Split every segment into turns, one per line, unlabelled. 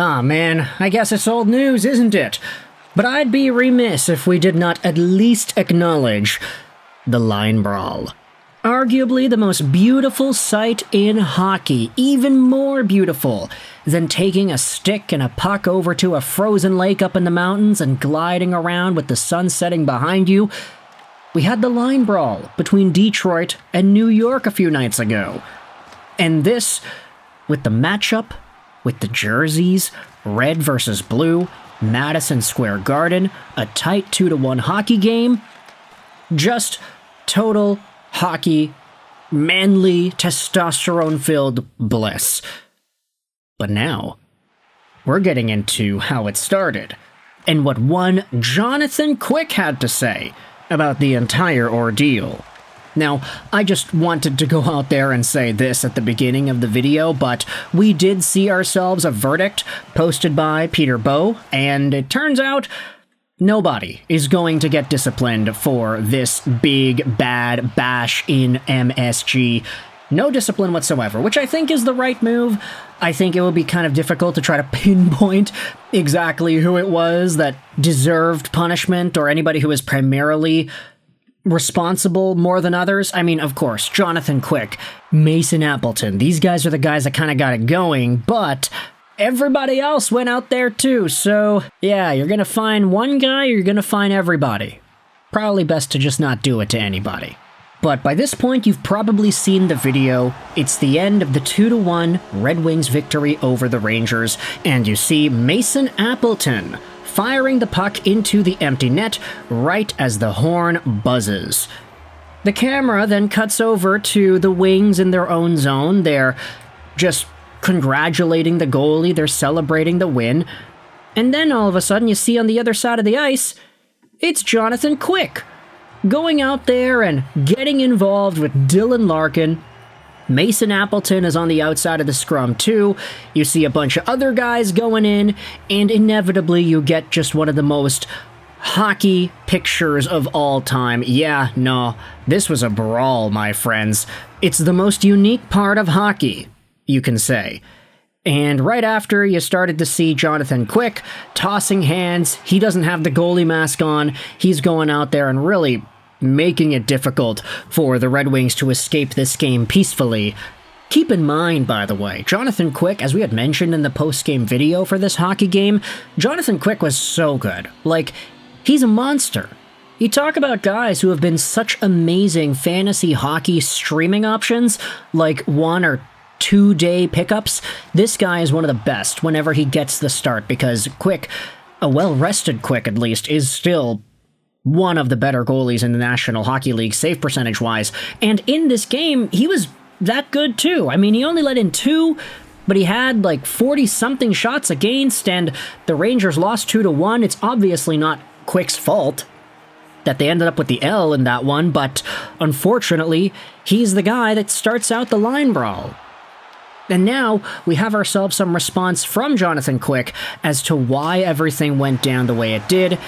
Ah, man, I guess it's old news, isn't it? But I'd be remiss if we did not at least acknowledge the line brawl. Arguably the most beautiful sight in hockey, even more beautiful than taking a stick and a puck over to a frozen lake up in the mountains and gliding around with the sun setting behind you. We had the line brawl between Detroit and New York a few nights ago. And this, with the matchup, with the jerseys, red versus blue, Madison Square Garden, a tight 2-1 hockey game, just total hockey, manly, testosterone-filled bliss. But now, we're getting into how it started, and what one Jonathan Quick had to say about the entire ordeal. Now, I just wanted to go out there and say this at the beginning of the video, but we did see ourselves a verdict posted by Peter Bowe, and it turns out nobody is going to get disciplined for this big, bad bash in MSG. No discipline whatsoever, which I think is the right move. I think it would be kind of difficult to try to pinpoint exactly who it was that deserved punishment, or anybody who was primarily responsible more than others. I mean, of course, Jonathan Quick, Mason Appleton, these guys are the guys that kind of got it going, but everybody else went out there too, so yeah, you're gonna find one guy, you're gonna find everybody. Probably best to just not do it to anybody. But by this point, you've probably seen the video. It's the end of the 2-1 Red Wings victory over the Rangers, and you see Mason Appleton firing the puck into the empty net right as the horn buzzes. The camera then cuts over to the Wings in their own zone. They're just congratulating the goalie, they're celebrating the win, and then all of a sudden you see on the other side of the ice, it's Jonathan Quick going out there and getting involved with Dylan Larkin. Mason Appleton is on the outside of the scrum too. You see a bunch of other guys going in, and inevitably you get just one of the most hockey pictures of all time. Yeah, no, this was a brawl, my friends. It's the most unique part of hockey, you can say. And right after, you started to see Jonathan Quick tossing hands. He doesn't have the goalie mask on. He's going out there and really making it difficult for the Red Wings to escape this game peacefully. Keep in mind, by the way, Jonathan Quick, as we had mentioned in the post-game video for this hockey game, Jonathan Quick was so good. Like, he's a monster. You talk about guys who have been such amazing fantasy hockey streaming options, like 1 or 2 day pickups. This guy is one of the best whenever he gets the start, because Quick, a well-rested Quick at least, is still one of the better goalies in the National Hockey League, save percentage-wise. And in this game, he was that good too. I mean, he only let in 2, but he had like 40-something shots against, and the Rangers lost 2-1. It's obviously not Quick's fault that they ended up with the L in that one, but unfortunately, he's the guy that starts out the line brawl. And now, we have ourselves some response from Jonathan Quick as to why everything went down the way it did.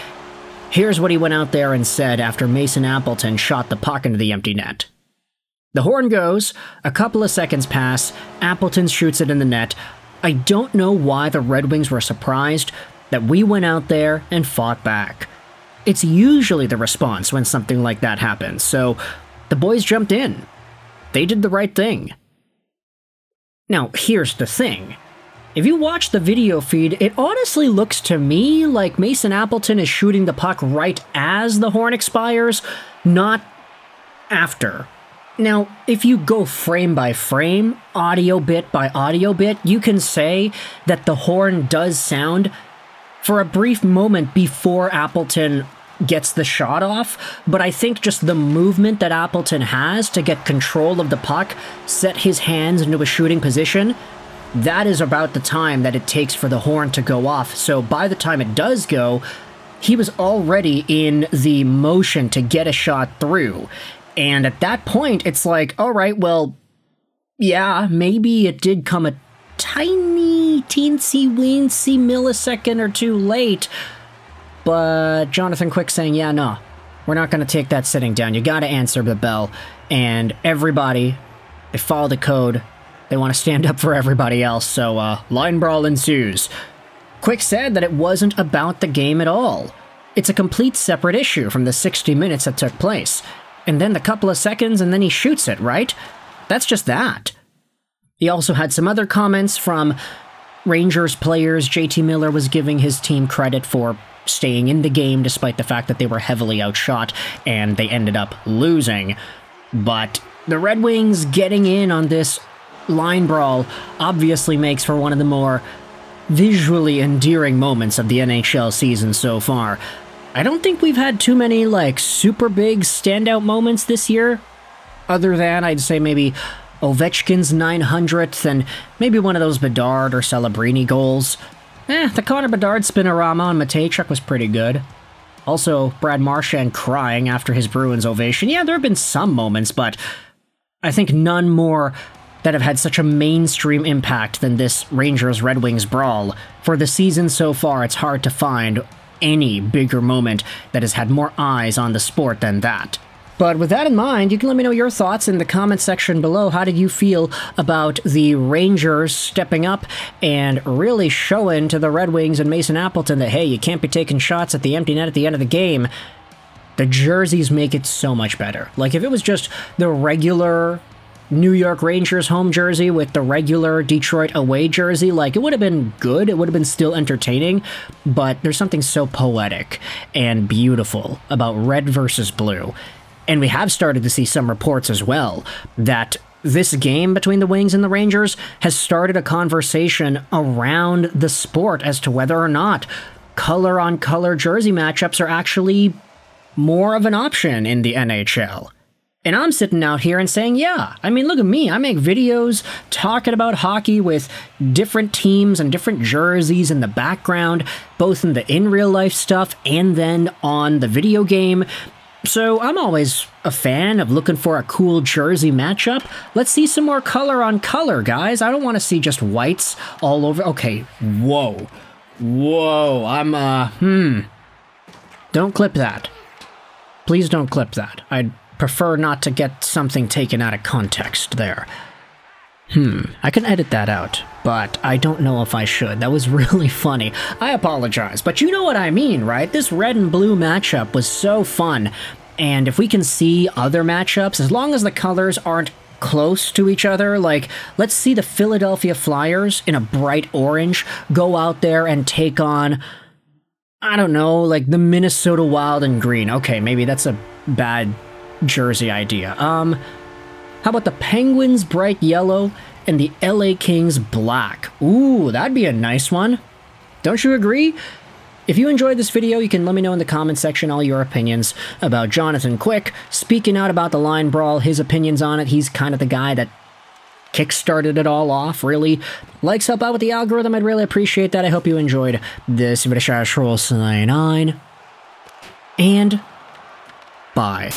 Here's what he went out there and said after Mason Appleton shot the puck into the empty net. The horn goes, a couple of seconds pass, Appleton shoots it in the net. I don't know why the Red Wings were surprised that we went out there and fought back. It's usually the response when something like that happens, so the boys jumped in. They did the right thing. Now, here's the thing. If you watch the video feed, it honestly looks to me like Mason Appleton is shooting the puck right as the horn expires, not after. Now, if you go frame by frame, audio bit by audio bit, you can say that the horn does sound for a brief moment before Appleton gets the shot off, but I think just the movement that Appleton has to get control of the puck, set his hands into a shooting position, that is about the time that it takes for the horn to go off. So by the time it does go, he was already in the motion to get a shot through. And at that point, it's like, all right, well, yeah, maybe it did come a tiny, teensy-weensy millisecond or 2 late, but Jonathan Quick saying, yeah, no, we're not going to take that sitting down. You got to answer the bell. And everybody, they follow the code. They want to stand up for everybody else, so line brawl ensues. Quick said that it wasn't about the game at all. It's a complete separate issue from the 60 minutes that took place. And then the couple of seconds and then he shoots it, right? That's just that. He also had some other comments from Rangers players. JT Miller was giving his team credit for staying in the game despite the fact that they were heavily outshot and they ended up losing. But the Red Wings getting in on this line brawl obviously makes for one of the more visually endearing moments of the NHL season so far. I don't think we've had too many, super big standout moments this year, other than, I'd say, maybe Ovechkin's 900th and maybe one of those Bedard or Celebrini goals. The Connor Bedard spinorama on Matejchuk was pretty good. Also, Brad Marchand crying after his Bruins ovation. Yeah, there have been some moments, but I think none more that have had such a mainstream impact than this Rangers-Red Wings brawl. For the season so far, it's hard to find any bigger moment that has had more eyes on the sport than that. But with that in mind, you can let me know your thoughts in the comment section below. How did you feel about the Rangers stepping up and really showing to the Red Wings and Mason Appleton that, hey, you can't be taking shots at the empty net at the end of the game? The jerseys make it so much better. If it was just the regular New York Rangers home jersey with the regular Detroit away jersey, it would have been good, it would have been still entertaining, but there's something so poetic and beautiful about red versus blue. And we have started to see some reports as well that this game between the Wings and the Rangers has started a conversation around the sport as to whether or not color-on-color jersey matchups are actually more of an option in the NHL. And I'm sitting out here and saying, yeah, I mean, look at me. I make videos talking about hockey with different teams and different jerseys in the background, both in the in-real-life stuff and then on the video game. So I'm always a fan of looking for a cool jersey matchup. Let's see some more color on color, guys. I don't want to see just whites all over. Okay, whoa. Don't clip that. Please don't clip that. I'd prefer not to get something taken out of context there. I can edit that out, but I don't know if I should. That was really funny. I apologize, but you know what I mean, right? This red and blue matchup was so fun, and if we can see other matchups, as long as the colors aren't close to each other, let's see the Philadelphia Flyers in a bright orange go out there and take on, I don't know, the Minnesota Wild in green. Okay, maybe that's a bad jersey idea. How about the Penguins bright yellow and the LA Kings black? Ooh, that'd be a nice one. Don't you agree? If you enjoyed this video, you can let me know in the comment section all your opinions about Jonathan Quick speaking out about the line brawl, his opinions on it. He's kind of the guy that kickstarted it all off, really likes help out with the algorithm. I'd really appreciate that. I hope you enjoyed this video. And bye.